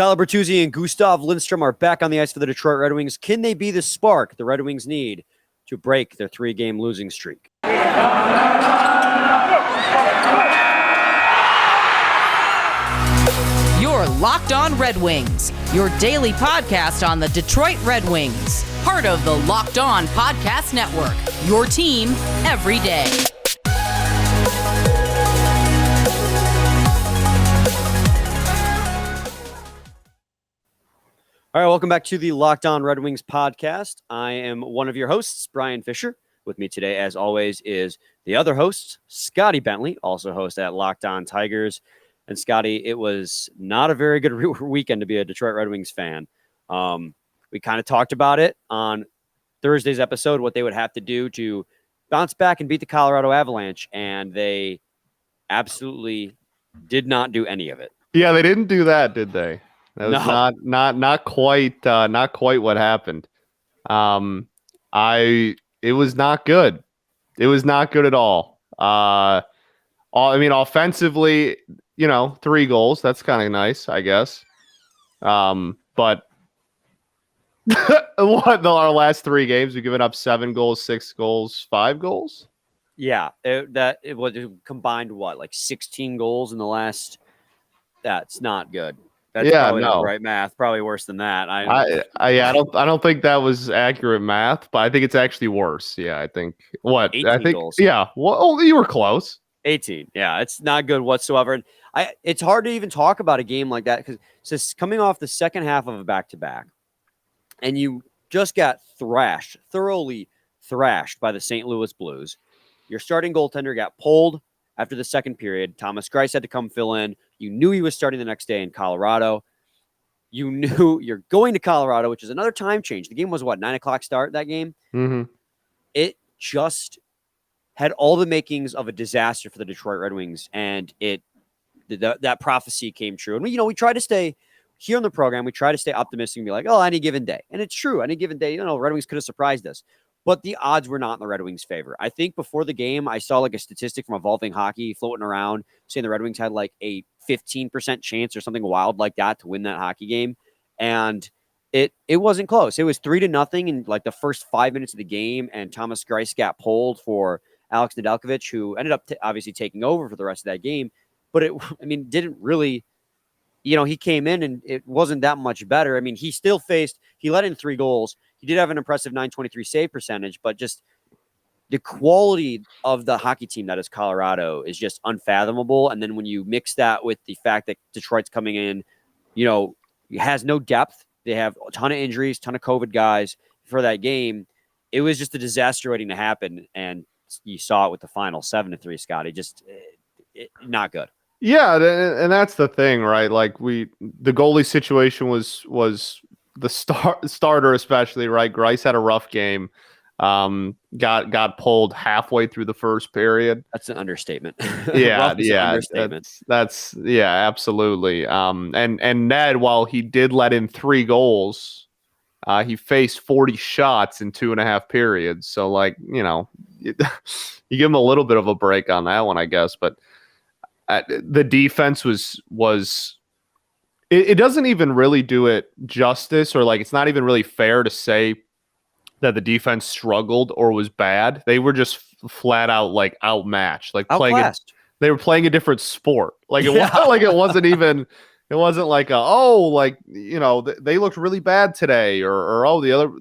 Tyler Bertuzzi and Gustav Lindstrom are back on the ice for the Detroit Red Wings. Can they be the spark the Red Wings need to break their 3-game losing streak? You're Locked On Red Wings, your daily podcast on the Detroit Red Wings. Part of the Locked On Podcast Network, your team every day. All right, welcome back to the Locked On Red Wings podcast. I am one of your hosts, Brian Fisher. With me today, as always, is the other host, Scotty Bentley, also host at Locked On Tigers. And Scotty, it was not a very good weekend to be a Detroit Red Wings fan. We kind of talked about it on Thursday's episode, what they would have to do to bounce back and beat the Colorado Avalanche, and they absolutely did not do any of it. Yeah, they didn't do that, did they? That was not quite what happened. It was not good. It was not good at all. I mean, offensively, 3 goals. That's kind of nice, I guess. But our last 3 games, we've given up 7 goals, 6 goals, 5 goals. Yeah, it was combined like 16 goals in the last. That's not good. That's probably not the right math. Probably worse than that. I don't think that was accurate math, but I think it's actually worse. Yeah, I think 18 goals. Yeah, well, you were close. 18. Yeah, it's not good whatsoever. And it's hard to even talk about a game like that because it's coming off the second half of a back-to-back, and you just got thoroughly thrashed by the St. Louis Blues. Your starting goaltender got pulled after the second period. Thomas Greiss had to come fill in. You knew he was starting the next day in Colorado. You knew you're going to Colorado, which is another time change. The game was 9 o'clock start, that game? Mm-hmm. It just had all the makings of a disaster for the Detroit Red Wings, and that prophecy came true. And we try to stay here on the program. We try to stay optimistic and be like, oh, any given day. And it's true. Any given day, Red Wings could have surprised us. But the odds were not in the Red Wings' favor. I think before the game, I saw a statistic from Evolving Hockey floating around saying the Red Wings had a 15% chance or something wild like that to win that hockey game. And it wasn't close. It was 3-0 in the first 5 minutes of the game, and Thomas Greiss got pulled for Alex Nedeljkovic, who ended up obviously taking over for the rest of that game. But didn't really, he came in and it wasn't that much better. He let in 3 goals. He did have an impressive .923 save percentage, but just the quality of the hockey team that is Colorado is just unfathomable. And then when you mix that with the fact that Detroit's coming in, has no depth. They have a ton of injuries, ton of COVID guys for that game. It was just a disaster waiting to happen. And you saw it with the final 7-3, Scotty. Just not good. Yeah, and that's the thing, right? The goalie situation was the starter, especially, right? Greiss had a rough game. Got pulled halfway through the first period. That's an understatement. Yeah, understatement. That's absolutely. And Ned, while he did let in 3 goals, he faced 40 shots in 2.5 periods. So you give him a little bit of a break on that one, I guess. But the defense was. It doesn't even really do it justice, or it's not even really fair to say that the defense struggled or was bad. They were just flat out outmatched, outclassed. They were playing a different sport. It wasn't even. It wasn't they looked really bad today, or the other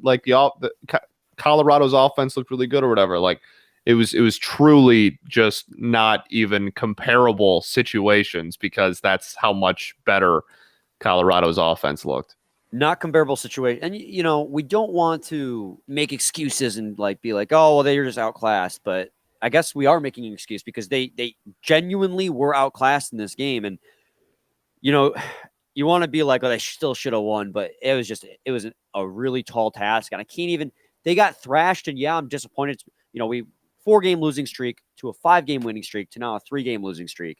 Colorado's offense looked really good or whatever. It was truly just not even comparable situations, because that's how much better Colorado's offense looked. Not comparable situation. And, we don't want to make excuses and be like, oh, well, they're just outclassed. But I guess we are making an excuse because they genuinely were outclassed in this game. And, you want to be like, oh, they still should have won. But it was a really tall task. And I can't even, they got thrashed. And yeah, I'm disappointed. We 4-game losing streak to a 5-game winning streak to now a 3-game losing streak.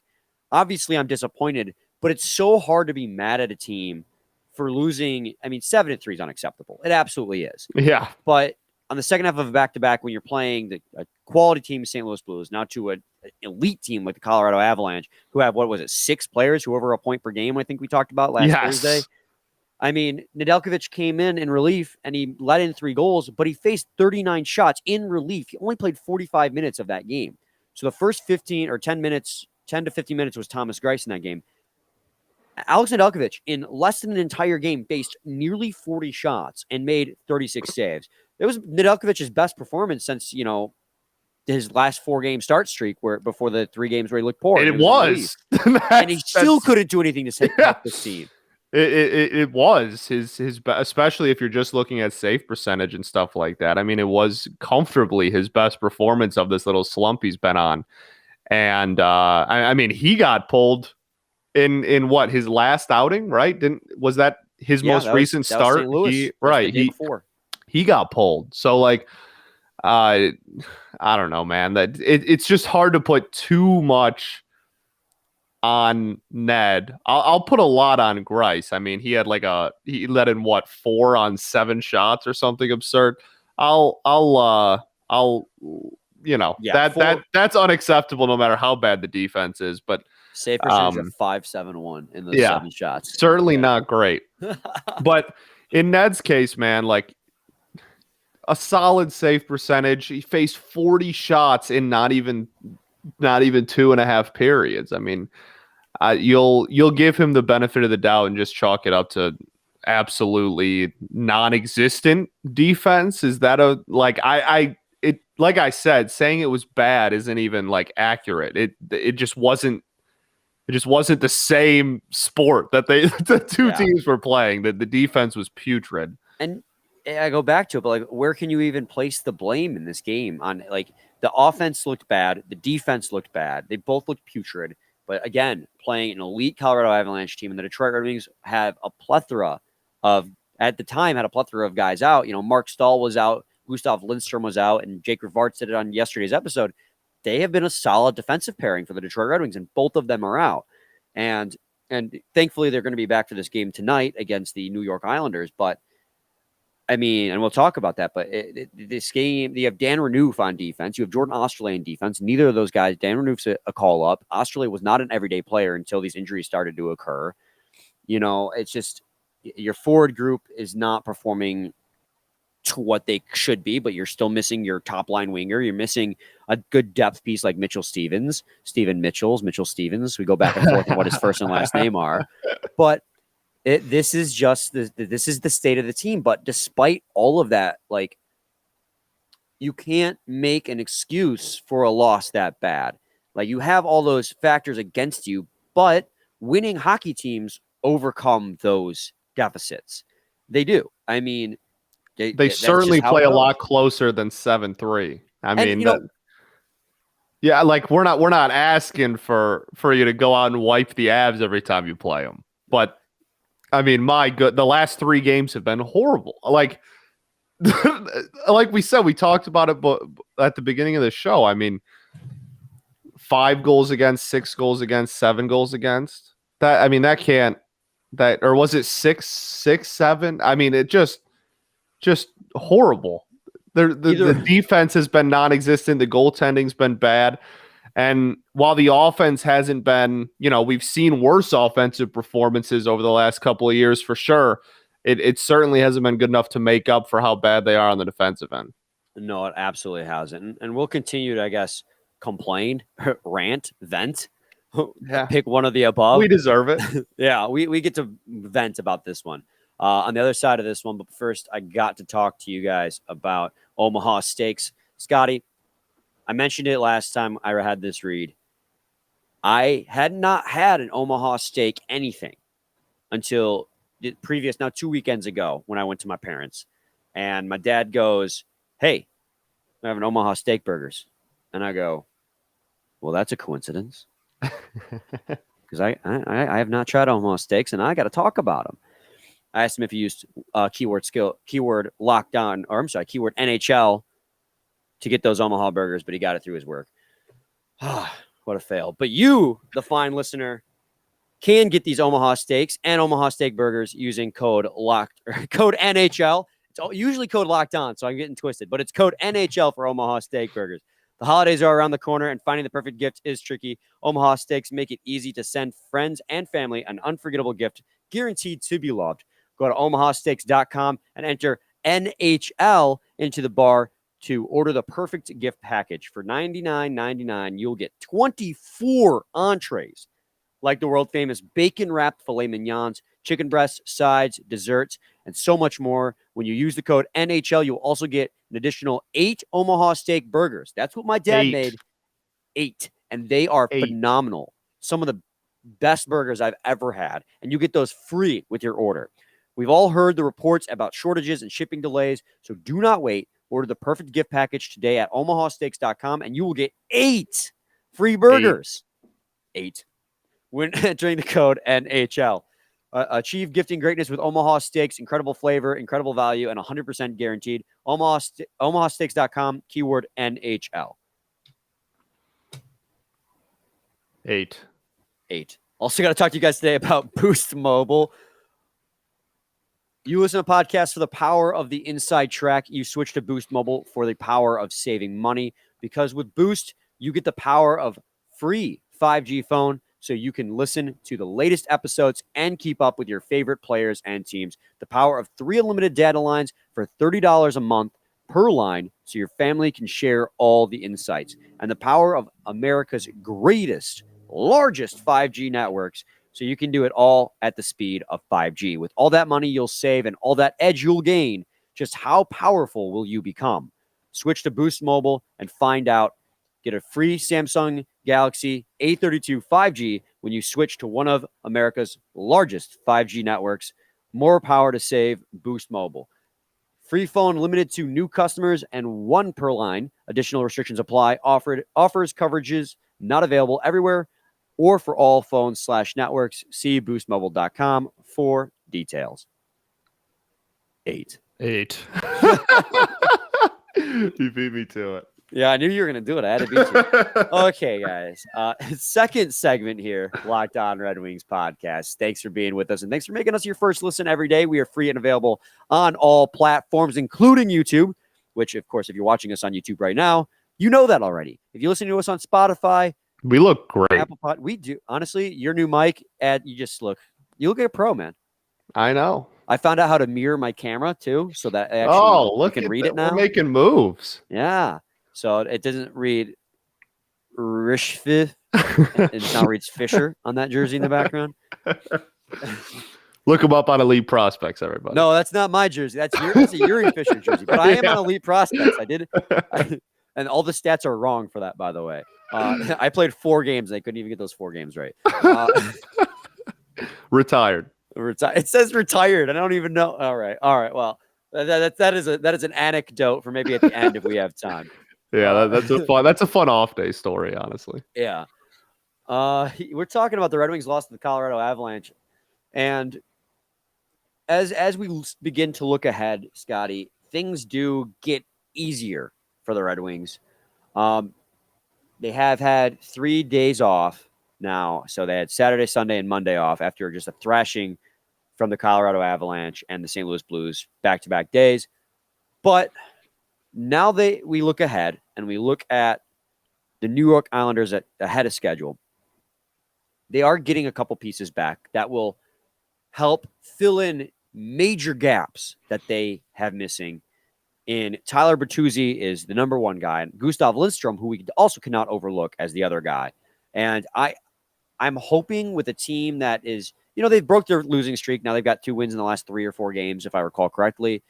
Obviously, I'm disappointed. But it's so hard to be mad at a team for losing. 7-3 is unacceptable. It absolutely is. Yeah. But on the second half of a back-to-back, when you're playing a quality team, St. Louis Blues, now to an elite team like the Colorado Avalanche, who have, 6 players who over a point per game, I think we talked about last Thursday. I mean, Nedeljkovic came in relief and he let in 3 goals, but he faced 39 shots in relief. He only played 45 minutes of that game. So the first 15 or 10 minutes, 10 to 15 minutes was Thomas Greiss in that game. Alex Nedeljkovic, in less than an entire game, faced nearly 40 shots and made 36 saves. It was Nedeljkovic's best performance since, his last 4-game start streak before the 3 games where he looked poor. It was. And he still couldn't do anything to save this team. It was his especially if you're just looking at save percentage and stuff like that. I mean, it was comfortably his best performance of this little slump he's been on. And I mean, he got pulled in what, his last outing, right? Was that his most recent start? He got pulled. So like, I don't know, man. That it's just hard to put too much on Ned. I'll put a lot on Greiss. I mean, he let in 4 on 7 shots or something absurd. That's unacceptable no matter how bad the defense is. But save percentage of 5.71 in those 7 shots. Certainly not great. But in Ned's case, man, like a solid save percentage. He faced 40 shots in not even 2.5 periods. I mean, you'll give him the benefit of the doubt and just chalk it up to absolutely non-existent defense. Is that like I said, saying it was bad isn't even like accurate. It just wasn't the same sport that the two teams were playing. That the defense was putrid. And I go back to it, but like, where can you even place the blame in this game? On like, the offense looked bad, the defense looked bad. They both looked putrid. But again, playing an elite Colorado Avalanche team, and the Detroit Red Wings at the time had a plethora of guys out. Mark Stahl was out, Gustav Lindstrom was out, and Jake Rivart said it on yesterday's episode. They have been a solid defensive pairing for the Detroit Red Wings, and both of them are out. And thankfully, they're going to be back for this game tonight against the New York Islanders. But I mean, and we'll talk about that, but this game, you have Dan Renouf on defense. You have Jordan Osterley on defense. Neither of those guys, Dan Renouf's a call-up. Osterley was not an everyday player until these injuries started to occur. It's just your forward group is not performing to what they should be, but you're still missing your top-line winger. You're missing a good depth piece like Mitchell Stevens. Mitchell Stevens. We go back and forth on what his first and last name are. But this is the state of the team. But despite all of that, like, you can't make an excuse for a loss that bad. Like, you have all those factors against you, but winning hockey teams overcome those deficits. They do. I mean, they certainly play a lot closer than 7-3. I mean, like we're not asking for you to go out and wipe the Avs every time you play them, but I mean, the last 3 games have been horrible. Like, like we said, we talked about it at the beginning of the show. I mean, 5 goals against, 6 goals against, 7 goals against. That, I mean, or was it 6, 7? I mean, it just horrible. The defense has been non-existent. The goaltending's been bad. And while the offense hasn't been, we've seen worse offensive performances over the last couple of years for sure. It certainly hasn't been good enough to make up for how bad they are on the defensive end. No, it absolutely hasn't. And we'll continue to, I guess, complain, rant, vent, pick one of the above. We deserve it. Yeah, we get to vent about this one. On the other side of this one, but first, I got to talk to you guys about Omaha Steaks. Scotty, I mentioned it last time I had this read. I had not had an Omaha steak anything until the previous, 2 weekends ago, when I went to my parents. And my dad goes, "Hey, I have an Omaha steak burgers." And I go, "Well, that's a coincidence." Because I have not tried Omaha steaks, and I got to talk about them. I asked him if he used keyword NHL to get those Omaha burgers, but he got it through his work. What a fail. But you, the fine listener, can get these Omaha steaks and Omaha steak burgers using code NHL. It's usually code locked on, so I'm getting twisted, but it's code NHL for Omaha steak burgers. The holidays are around the corner, and finding the perfect gift is tricky. Omaha Steaks make it easy to send friends and family an unforgettable gift guaranteed to be loved. Go to omahasteaks.com and enter NHL into the bar to order the perfect gift package. For $99.99, you'll get 24 entrees, like the world-famous bacon-wrapped filet mignons, chicken breasts, sides, desserts, and so much more. When you use the code NHL, you'll also get an additional 8 Omaha Steak burgers. That's what my dad made. 8. And they are phenomenal. Some of the best burgers I've ever had. And you get those free with your order. We've all heard the reports about shortages and shipping delays, so do not wait. Order the perfect gift package today at omahasteaks.com, and you will get 8 free burgers. 8. When entering the code NHL. Achieve gifting greatness with Omaha Steaks. Incredible flavor, incredible value, and 100% guaranteed. omahasteaks.com, keyword NHL. 8. Also got to talk to you guys today about Boost Mobile. You listen to podcasts for the power of the inside track. You switch to Boost Mobile for the power of saving money, because with Boost, you get the power of free 5G phone, so you can listen to the latest episodes and keep up with your favorite players and teams. The power of 3 unlimited data lines for $30 a month per line, so your family can share all the insights. And the power of America's greatest, largest 5G networks, so you can do it all at the speed of 5G. With all that money you'll save and all that edge you'll gain, just how powerful will you become? Switch to Boost Mobile and find out. Get a free Samsung Galaxy A32 5G when you switch to one of America's largest 5G networks. More power to save. Boost Mobile. Free phone limited to new customers and 1 per line. Additional restrictions apply. Offers coverages not available everywhere or for all phones/networks. See boostmobile.com for details. 8. You beat me to it. Yeah, I knew you were going to do it. I had to beat you. Okay, guys. Second segment here, Locked On Red Wings podcast. Thanks for being with us, and thanks for making us your first listen every day. We are free and available on all platforms, including YouTube, which, of course, if you're watching us on YouTube right now, you know that already. If you listen to us on Spotify, we look great. Apple Pod, we do. Honestly, your new mic, you look like a pro, man. I know. I found out how to mirror my camera, too, so that actually you can read it now. We're making moves. Yeah. So it doesn't read Rishfith. It now reads Fisher on that jersey in the background. Look him up on Elite Prospects, everybody. No, that's not my jersey. That's a Yuri Fisher jersey. But I am on Elite Prospects. And all the stats are wrong for that, by the way. I played 4 games, and I couldn't even get those 4 games right. Retired. It says retired. I don't even know. All right. Well, that is an anecdote for maybe at the end if we have time. Yeah, that's a fun off day story, honestly. Yeah. We're talking about the Red Wings lost to the Colorado Avalanche, and as we begin to look ahead, Scotty, things do get easier for the Red Wings. They have had 3 days off now, so they had Saturday, Sunday, and Monday off after just a thrashing from the Colorado Avalanche and the St. Louis Blues back-to-back days, but now we look ahead and we look at the New York Islanders ahead of schedule. They are getting a couple pieces back that will help fill in major gaps that they have missing. In Tyler Bertuzzi is the number 1 guy, and Gustav Lindstrom, who we also cannot overlook as the other guy. And I'm hoping with a team that is, they've broke their losing streak. Now they've got 2 wins in the last 3 or 4 games, if I recall correctly.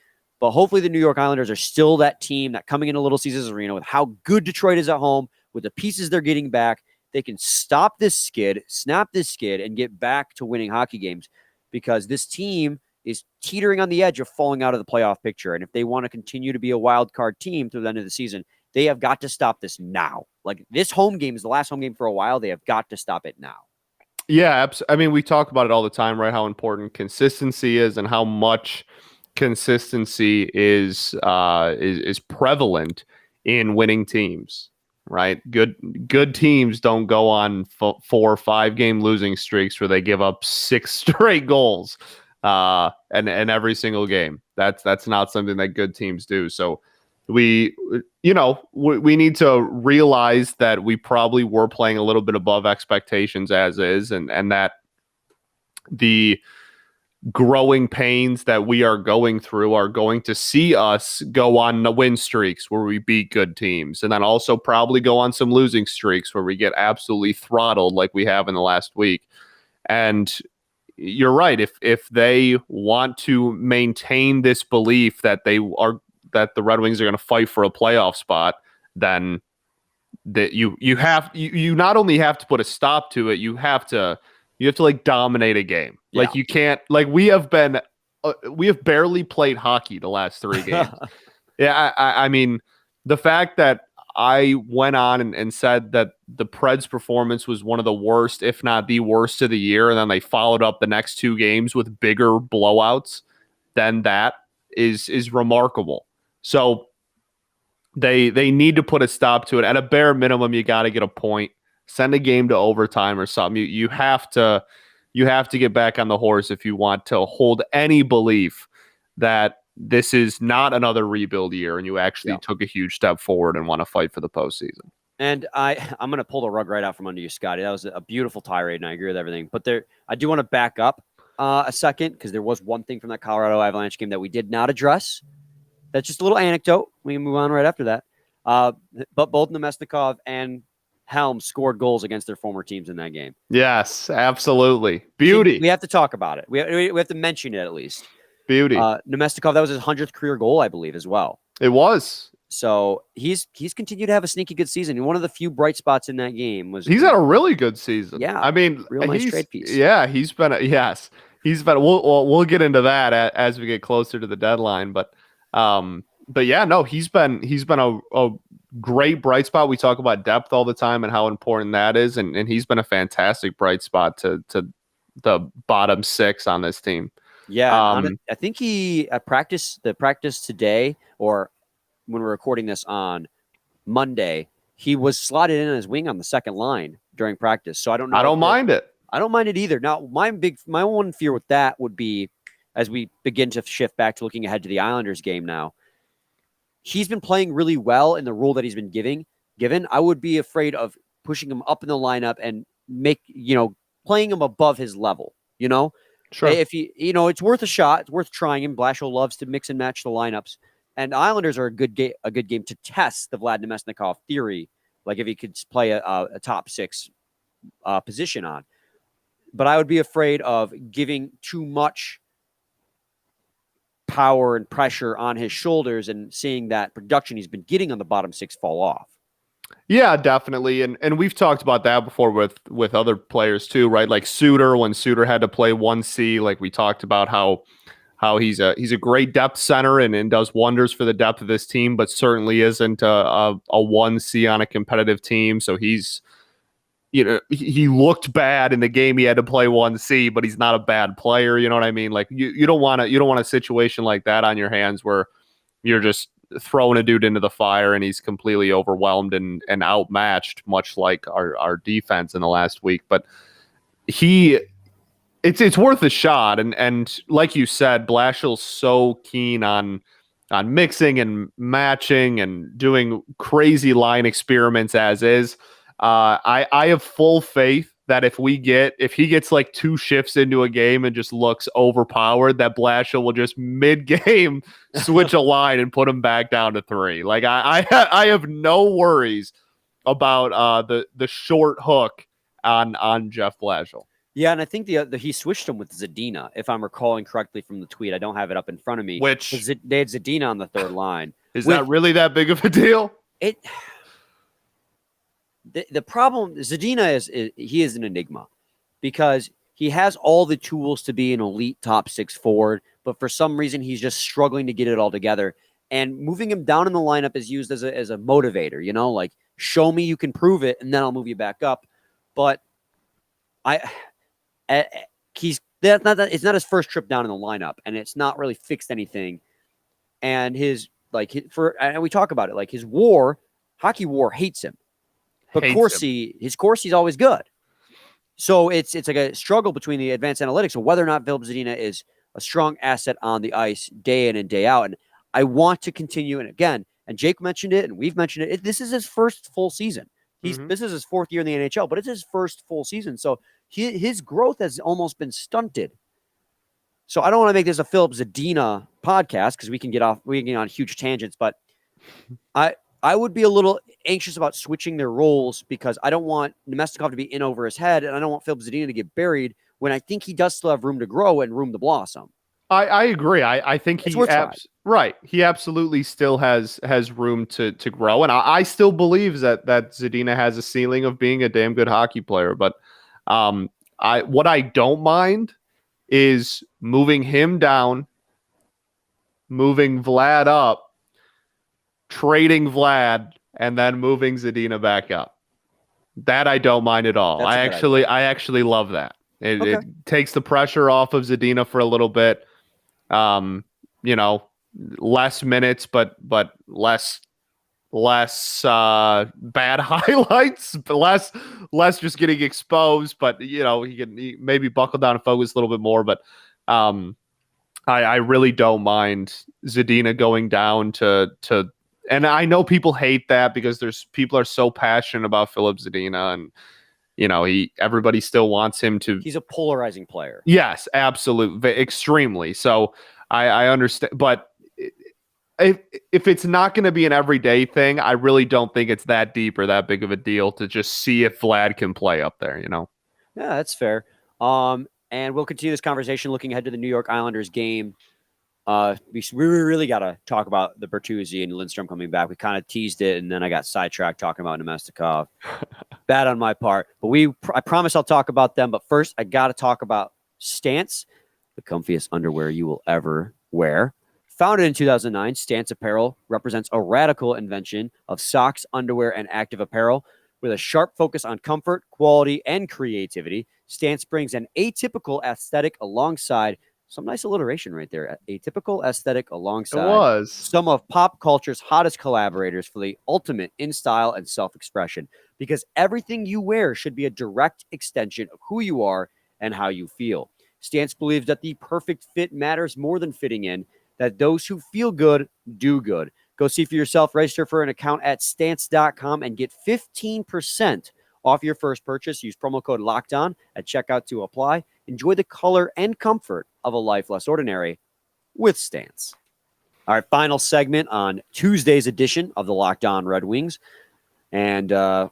But hopefully the New York Islanders are still that team that coming into Little Caesars Arena with how good Detroit is at home, with the pieces they're getting back, they can snap this skid, and get back to winning hockey games, because this team is teetering on the edge of falling out of the playoff picture. And if they want to continue to be a wild card team through the end of the season, they have got to stop this now. Like, this home game is the last home game for a while. They have got to stop it now. Yeah, I mean, we talk about it all the time, right? How important consistency is and how much consistency is prevalent in winning teams, right? Good teams don't go on 4 or 5 game losing streaks where they give up 6 straight goals and every single game. That's not something that good teams do. So we need to realize that we probably were playing a little bit above expectations as is, and that the growing pains that we are going through are going to see us go on the win streaks where we beat good teams, and then also probably go on some losing streaks where we get absolutely throttled like we have in the last week. And you're right. If they want to maintain this belief that that the Red Wings are going to fight for a playoff spot, then that you not only have to put a stop to it, you have to like dominate a game. Yeah. Like you can't, like we have barely played hockey the last 3 games. Yeah, I mean, the fact that I went on and said that the Preds' performance was one of the worst, if not the worst of the year, and then they followed up the next 2 games with bigger blowouts than that is remarkable. So they need to put a stop to it. At a bare minimum, you got to get a point, send a game to overtime or something. You have to get back on the horse if you want to hold any belief that this is not another rebuild year and you actually took a huge step forward and want to fight for the postseason. And I'm going to pull the rug right out from under you, Scotty. That was a beautiful tirade, and I agree with everything. But I do want to back up a second, because there was one thing from that Colorado Avalanche game that we did not address. That's just a little anecdote. We can move on right after that. But both Nemesnikov and Helm scored goals against their former teams in that game. Yes, absolutely. Beauty. We have to talk about it. We have to mention it at least. Beauty. Nemesnikov, that was his 100th career goal, I believe, as well. It was. So he's continued to have a sneaky good season. And one of the few bright spots in that game was he's had a really good season. Yeah, I mean, real nice trade piece. Yeah, he's been. We'll get into that as we get closer to the deadline. But yeah, no, he's been a great bright spot. We talk about depth all the time and how important that is, and he's been a fantastic bright spot to the bottom 6 on this team. Yeah, I think he at the practice today, or when we're recording this on Monday, he was slotted in as wing on the second line during practice. So I don't know. I don't mind it. I don't mind it either. Now, my one fear with that would be, as we begin to shift back to looking ahead to the Islanders game now, he's been playing really well in the role that he's been given. I would be afraid of pushing him up in the lineup and playing him above his level, Sure. If it's worth a shot. It's worth trying him. Blashill loves to mix and match the lineups. And the Islanders are a good game to test the Vlad Nemesnikov theory, like if he could play a top 6 position on. But I would be afraid of giving too much power and pressure on his shoulders and seeing that production he's been getting on the bottom 6 fall off. Yeah, definitely. And we've talked about that before with other players too, right? Like Suter, when Suter had to play 1C, like we talked about how he's a great depth center and does wonders for the depth of this team, but certainly isn't a 1C on a competitive team. So he's, he looked bad in the game he had to play 1C, but he's not a bad player. You know what I mean? Like you don't want a situation like that on your hands where you're just throwing a dude into the fire and he's completely overwhelmed and outmatched, much like our defense in the last week. But it's worth a shot. And like you said, Blashill's so keen on mixing and matching and doing crazy line experiments as is. I have full faith that if he gets like 2 shifts into a game and just looks overpowered, that Blashill will just mid-game switch a line and put him back down to 3. Like I have no worries about the short hook on Jeff Blashill. Yeah, and I think he switched him with Zadina, if I'm recalling correctly from the tweet. I don't have it up in front of me. Which they had Zadina on the third line. Is that really that big of a deal? The problem, Zadina is an enigma, because he has all the tools to be an elite top 6 forward, but for some reason he's just struggling to get it all together. And moving him down in the lineup is used as a motivator, like show me you can prove it, and then I'll move you back up. But it's not his first trip down in the lineup, and it's not really fixed anything. And and we talk about it, like his hockey war hates him. But Corsi's always good. So it's like a struggle between the advanced analytics of whether or not Filip Zadina is a strong asset on the ice day in and day out. And I want to continue. And again, and Jake mentioned it, and we've mentioned it. This is his first full season. This is his 4th year in the NHL, but it's his first full season. So his growth has almost been stunted. So I don't want to make this a Philip Zadina podcast because we can get on huge tangents, but I would be a little anxious about switching their roles because I don't want Nemestikov to be in over his head, and I don't want Philip Zadina to get buried when I think he does still have room to grow and room to blossom. I agree. I think It's worth trying. right. He absolutely still has room to grow, and I still believe that Zadina has a ceiling of being a damn good hockey player. But what I don't mind is moving him down, moving Vlad up, trading Vlad, and then moving Zadina back up. That I don't mind at all. I actually love that. It takes the pressure off of Zadina for a little bit. Less minutes, but less bad highlights, but less just getting exposed. But he can maybe buckle down and focus a little bit more. But I really don't mind Zadina going down to. And I know people hate that because people are so passionate about Philip Zadina, and everybody still wants him to. He's a polarizing player. Yes, absolutely, extremely. So I understand, but if it's not going to be an everyday thing, I really don't think it's that deep or that big of a deal to just see if Vlad can play up there. Yeah, that's fair. And we'll continue this conversation looking ahead to the New York Islanders game. We really got to talk about the Bertuzzi and Lindstrom coming back. We kind of teased it, and then I got sidetracked talking about Nemestikov. Bad on my part. But I promise I'll talk about them. But first, I got to talk about Stance, the comfiest underwear you will ever wear. Founded in 2009, Stance Apparel represents a radical invention of socks, underwear, and active apparel. With a sharp focus on comfort, quality, and creativity, Stance brings an atypical aesthetic alongside some nice alliteration right there. Atypical aesthetic alongside some of pop culture's hottest collaborators for the ultimate in style and self-expression. Because everything you wear should be a direct extension of who you are and how you feel. Stance believes that the perfect fit matters more than fitting in, that those who feel good do good. Go see for yourself. Register for an account at stance.com and get 15% off your first purchase. Use promo code LOCKEDON at checkout to apply. Enjoy the color and comfort of a life less ordinary with Stance. All right, final segment on Tuesday's edition of the Locked On Red Wings. And Tyler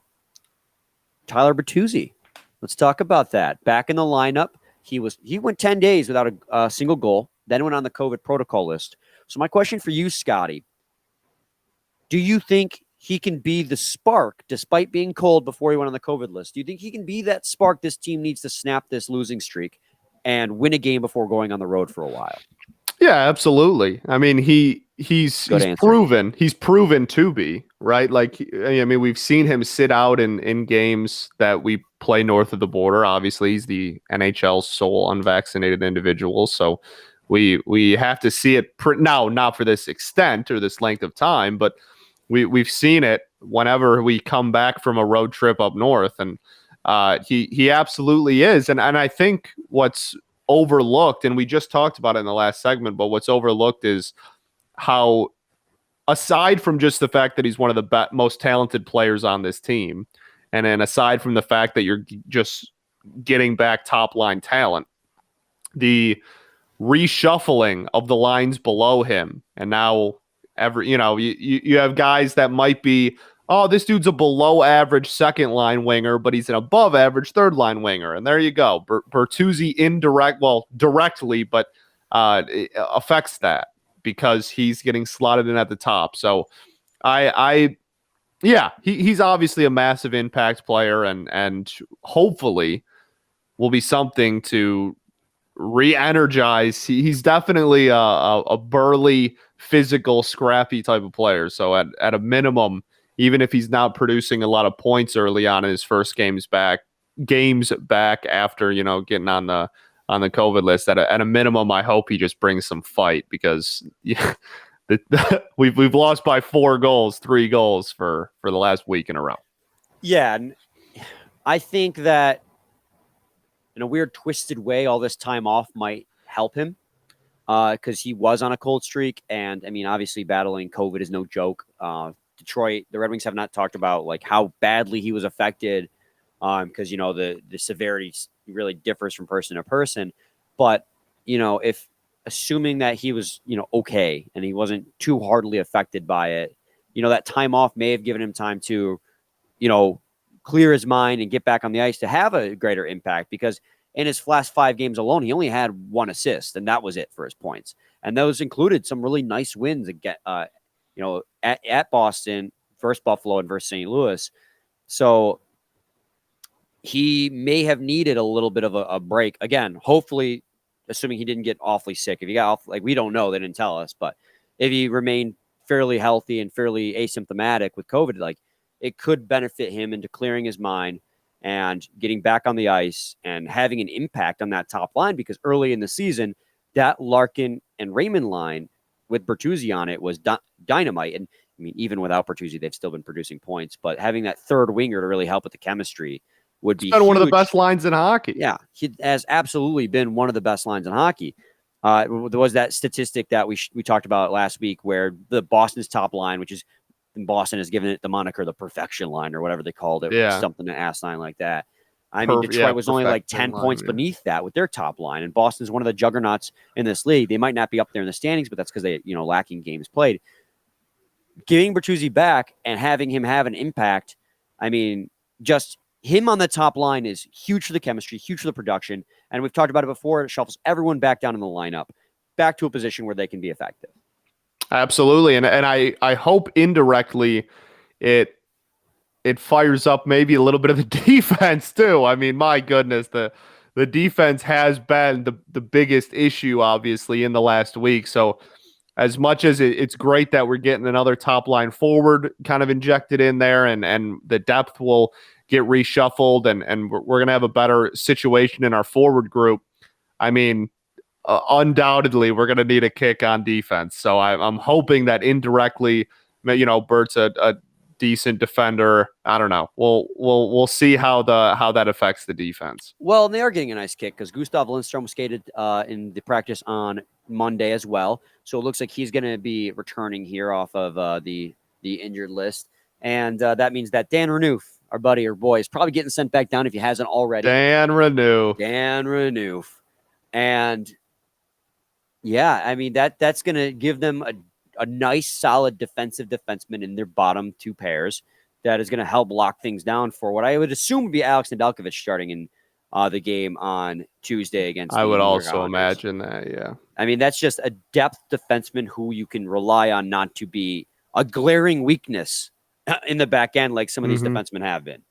Bertuzzi. Let's talk about that. Back in the lineup, he went 10 days without a single goal, then went on the COVID protocol list. So my question for you, Scotty, do you think he can be the spark despite being cold before he went on the COVID list? Do you think he can be that spark this team needs to snap this losing streak and win a game before going on the road for a while? Yeah, absolutely. I mean, he's proven to be, right? Like, I mean, we've seen him sit out in games that we play north of the border. Obviously, he's the NHL's sole unvaccinated individual. So we have to see it now, not for this extent or this length of time, but we've seen it whenever we come back from a road trip up north. And he absolutely is. And I think what's overlooked, and we just talked about it in the last segment, but what's overlooked is how, aside from just the fact that he's one of the most talented players on this team, and then aside from the fact that you're just getting back top line talent, the reshuffling of the lines below him, and now you have guys that might be, oh, this dude's a below average second line winger, but he's an above average third line winger. And there you go. Bertuzzi directly, but it affects that because he's getting slotted in at the top. So he's obviously a massive impact player and hopefully will be something to re-energize. He's definitely a burly, physical, scrappy type of player. So at a minimum, even if he's not producing a lot of points early on in his first games back after, getting on the COVID list, at a minimum, I hope he just brings some fight because we've lost by 3 goals for the last week in a row. Yeah. And I think that in a weird twisted way, all this time off might help him because he was on a cold streak. And I mean, obviously battling COVID is no joke. Detroit, the Red Wings have not talked about like how badly he was affected because, the severity really differs from person to person. But if assuming that he was, okay and he wasn't too hardly affected by it, that time off may have given him time to, clear his mind and get back on the ice to have a greater impact, because in his last 5 games alone, he only had 1 assist, and that was it for his points. And those included some really nice wins at Boston versus Buffalo and versus St. Louis. So he may have needed a little bit of a break. Again, hopefully, assuming he didn't get awfully sick. If he got off, we don't know, they didn't tell us, but if he remained fairly healthy and fairly asymptomatic with COVID, it could benefit him into clearing his mind and getting back on the ice and having an impact on that top line, because early in the season, that Larkin and Raymond line with Bertuzzi on it was dynamite. And I mean, even without Bertuzzi, they've still been producing points, but having that third winger to really help with the chemistry would be one of the best lines in hockey. Yeah, he has absolutely been one of the best lines in hockey. There was that statistic that we talked about last week where the Boston's top line, which is Boston has given it the moniker the perfection line or whatever they called it, something asinine like that. I mean, Detroit was only like 10 points beneath that with their top line, and Boston's one of the juggernauts in this league. They might not be up there in the standings, but that's because they, lacking games played. Getting Bertuzzi back and having him have an impact, I mean, just him on the top line is huge for the chemistry, huge for the production, and we've talked about it before. It shuffles everyone back down in the lineup, back to a position where they can be effective. Absolutely. And I hope indirectly it fires up maybe a little bit of the defense too. I mean, my goodness, the defense has been the biggest issue, obviously, in the last week. So as much as it's great that we're getting another top line forward kind of injected in there, and the depth will get reshuffled, and we're going to have a better situation in our forward group. I mean, undoubtedly, we're going to need a kick on defense. So I'm hoping that indirectly, Bert's a decent defender. I don't know. We'll see how that affects the defense. Well, they are getting a nice kick because Gustav Lindstrom skated in the practice on Monday as well. So it looks like he's going to be returning here off of the injured list. And that means that Dan Renouf, our buddy or boy, is probably getting sent back down if he hasn't already. Dan Renouf. And yeah, I mean, that's going to give them a nice, solid defensive defenseman in their bottom 2 pairs that is going to help lock things down for what I would assume would be Alex Nedeljkovic starting in the game on Tuesday against the I would also Islanders. imagine that, yeah. I mean, that's just a depth defenseman who you can rely on not to be a glaring weakness in the back end like some of these defensemen have been.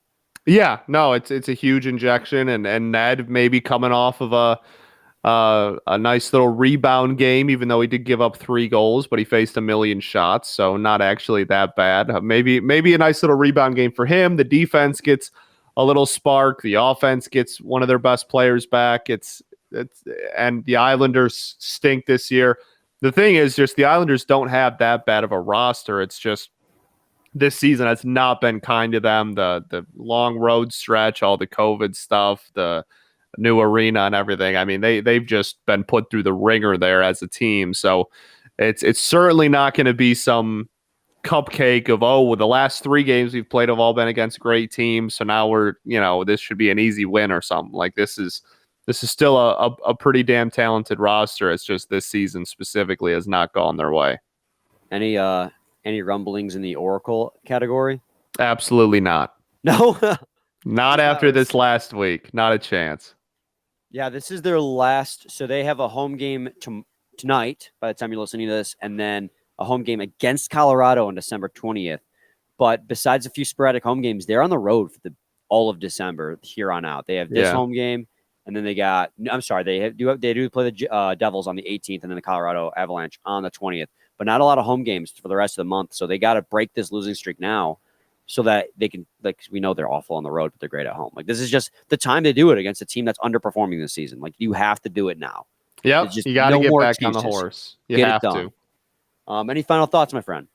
Yeah, no, it's a huge injection, and Ned maybe coming off of a nice little rebound game, even though he did give up 3 goals, but he faced 1 million shots, so not actually that bad. Maybe a nice little rebound game for him. The defense gets a little spark. The offense gets one of their best players back. And the Islanders stink this year. The thing is, just the Islanders don't have that bad of a roster. It's just this season has not been kind to them. The long road stretch, all the COVID stuff, the new arena and everything. I mean, they've just been put through the ringer there as a team. So it's certainly not going to be some cupcake of, the last 3 games we've played have all been against great teams. So now this should be an easy win or something. Like this is still a pretty damn talented roster. It's just this season specifically has not gone their way. Any rumblings in the Oracle category? Absolutely not. No, not after this last week. Not a chance. Yeah, this is their last. So they have a home game tonight by the time you're listening to this, and then a home game against Colorado on December 20th. But besides a few sporadic home games, they're on the road for all of December here on out. They have this home game, and then they do play the Devils on the 18th, and then the Colorado Avalanche on the 20th. But not a lot of home games for the rest of the month. So they got to break this losing streak now so that they can, we know they're awful on the road, but they're great at home. This is just the time to do it against a team that's underperforming this season. You have to do it now. Yep, you got to get back on the horse. You have to. Any final thoughts, my friend?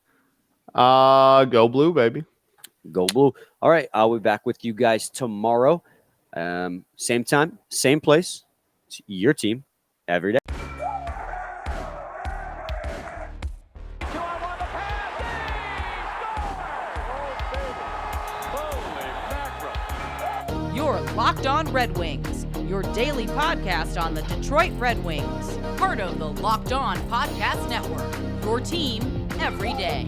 Go Blue, baby. Go Blue. All right, I'll be back with you guys tomorrow. Same time, same place. It's your team every day. You're Locked On Red Wings, your daily podcast on the Detroit Red Wings, part of the Locked On Podcast Network, your team every day.